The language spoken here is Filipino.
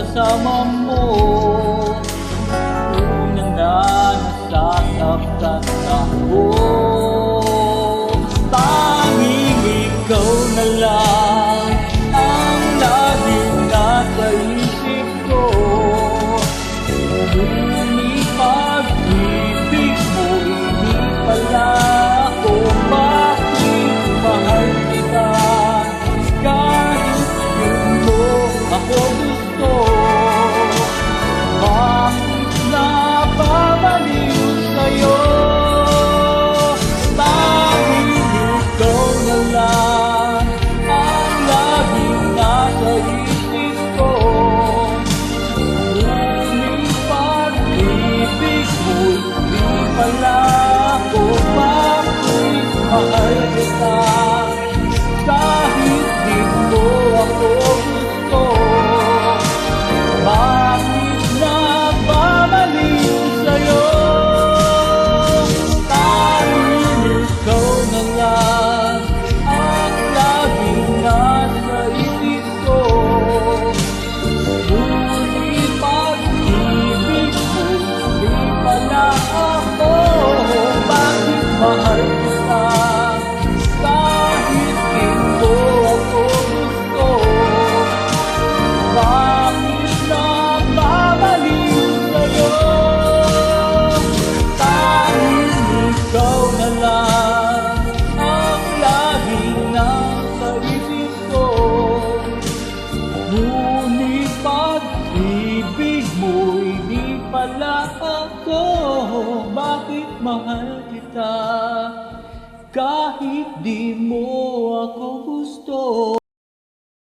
kasama mo. Una na nasasaktan ako, tanging ikaw na lang ang laging nasa isip ko. Ngunit pag-ibig mo, hindi pala ako mahal kita. Kahit yun mo ako gusto, bakit napabaliw sa'yo? Tanging ikaw na lang ang laging nasa isip ko. Ngunit pag-ibig mo, di pala ako bakit mahal kita. Kahit di mo ako gusto, bakit napabaliw sa'yo? Tanging ikaw na lang ang laging nasa isip ko. Ngunit pag-ibig mo, di pala ako bakit mahal kita. Kahit di mo ako gusto, bakit napabaliw sa'yo? Tanging ikaw na lang ang laging nasa isip ko. Ngunit pag-ibig mo'y di pala ako bakit mahal kita. Kahit di mo ako gusto.